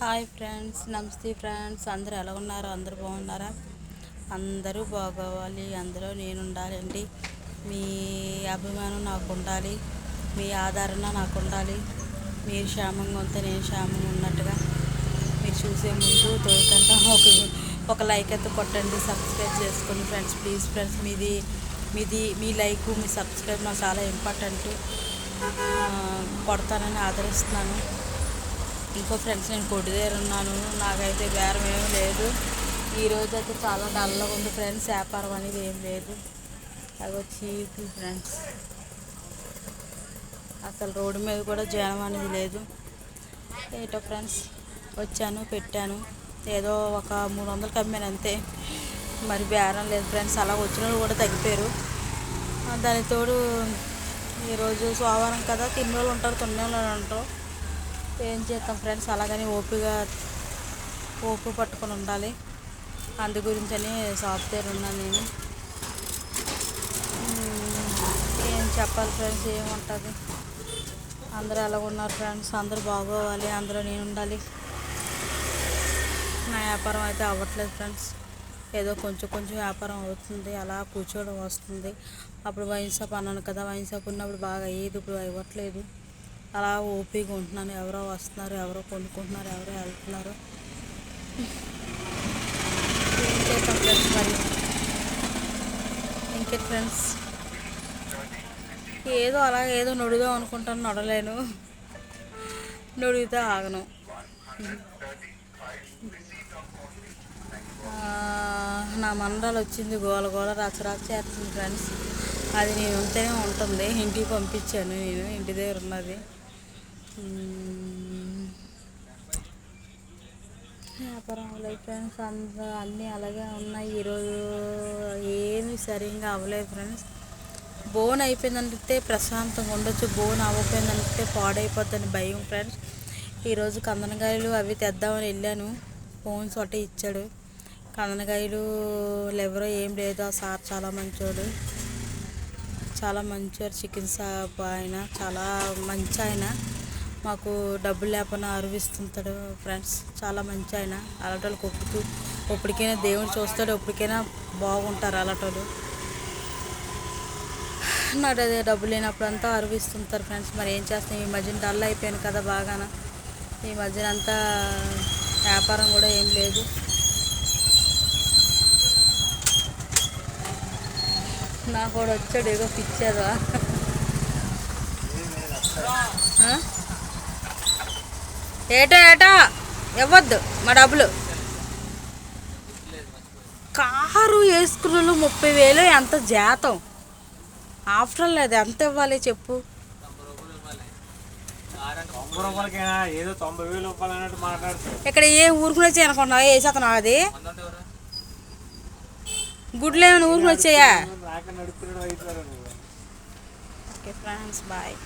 Hi friends, నమస్తే friends. అందరూ ఎలా ఉన్నారు? అందరూ బాగున్నారా? అందరూ బాగోవాలి, అందులో నేను ఉండాలండి. మీ అభిమానం నాకు ఉండాలి, మీ ఆదరణ నాకు ఉండాలి. మీరు క్షేమంగా ఉంటే నేను క్షేమంగా ఉన్నట్టుగా. మీరు చూసే ముందు తోకంతా ఒక లైక్ అయితే కొట్టండి, సబ్స్క్రైబ్ చేసుకోండి friends. Please friends, me like, me subscribe నాకు చాలా ఇంపార్టెంట్. కొడతానని ఆదరిస్తున్నాను. ఇంకో ఫ్రెండ్స్, నేను కొట్టు దగ్గర ఉన్నాను. నాకైతే బేరం ఏమీ లేదు. ఈరోజు అయితే చాలా డల్గా ఉంది ఫ్రెండ్స్. వ్యాపారం అనేది ఏం లేదు. అవి వచ్చి ఫ్రెండ్స్, అసలు రోడ్డు మీద కూడా జనం అనేది లేదు. ఏటో ఫ్రెండ్స్, వచ్చాను, పెట్టాను, ఏదో ఒక 300 అమ్మాను అంతే. మరి బేరం లేదు ఫ్రెండ్స్. అలా వచ్చిన వాళ్ళు కూడా తగ్గిపోయారు. దానికి తోడు ఈరోజు సోమవారం కదా, తిన్న వాళ్ళు ఉంటారు, తిన్న వాళ్ళు ఉంటారు. ఏం చేస్తాం ఫ్రెండ్స్, అలాగని ఓపిక పట్టుకొని ఉండాలి. అందు గురించని షాప్ దగ్గర ఉన్నాను నేను. ఏం చెప్పాలి ఫ్రెండ్స్, ఏముంటుంది. అందరూ ఎలా ఉన్నారు ఫ్రెండ్స్? అందరూ బాగోవాలి, అందులో నేను ఉండాలి. నా వ్యాపారం అయితే అవ్వట్లేదు ఫ్రెండ్స్. ఏదో కొంచెం వ్యాపారం అవుతుంది, అలా కూర్చోవడం వస్తుంది. అప్పుడు వైన్ షాప్ అన్నాను కదా, వైన్ షాప్ ఉన్నప్పుడు బాగా అయ్యేది, ఇప్పుడు అవ్వట్లేదు. అలా ఓపిక ఉంటున్నాను. ఎవరో వస్తున్నారు, ఎవరో కొనుక్కుంటున్నారు, ఎవరో వెళ్తున్నారు. ఏం చేస్తాం ఫ్రెండ్స్ మరి. ఇంకే ఫ్రెండ్స్, ఏదో అలా ఏదో నొడుదాం అనుకుంటాను, నొడలేను. నొడిగితే ఆగను. నా మండలు వచ్చింది, గోల రచ్చ చేస్తుంది ఫ్రెండ్స్. అది నేను ఉంటేనే ఉంటుంది. ఇంటికి పంపించాను, నేను ఇంటి దగ్గర ఉన్నది. వ్యాపారం అవ్వలేదు ఫ్రెండ్స్. అన్నీ అలాగే ఉన్నాయి. ఈరోజు ఏమీ సరిగ్గా అవ్వలేదు ఫ్రెండ్స్. బోన్ అయిపోయిందంటే ప్రశాంతంగా ఉండొచ్చు, బోన్ అవ్వకపోయిందంటే పాడైపోద్దని భయం ఫ్రెండ్స్. ఈరోజు కందనకాయలు అవి తెద్దామని వెళ్ళాను. ఫోన్స్ ఒకటి ఇచ్చాడు. కందనకాయలు ఎవరో ఏం లేదు. ఆ సార్ చాలా మంచోడు, చికెన్ షాప్ ఆయన, చాలా మంచి ఆయన. మాకు డబ్బులు లేకపోయినా అరువిస్తుంటాడు ఫ్రెండ్స్. చాలా మంచి ఆయన. అలాంటి ఎప్పటికైనా దేవుడు చూస్తాడు, ఎప్పటికైనా బాగుంటారు అలాంటి. నాకు అదే డబ్బులు లేనప్పుడంతా అరువిస్తుంటారు ఫ్రెండ్స్. మరి ఏం చేస్తాం, ఈ మధ్యన డల్ అయిపోయాను కదా బాగాన. ఈ మధ్యన అంతా వ్యాపారం కూడా ఏం లేదు. నాకు కూడా వచ్చాడు, ఏదో పిచ్చేదా. ఏటో ఇవ్వద్దు మా డబ్బులు. కారు వేసుకున్న 30,000 ఎంత జాతం. ఆఫ్టర్ లేదు, ఎంత ఇవ్వాలి చెప్పు. ఇక్కడ ఏ ఊరుకుని వచ్చాయి అనుకుంటున్నావా? వేసేతను అది గుడ్లు ఏమైనా ఊరుకుని వచ్చాయా? Okay friends, bye.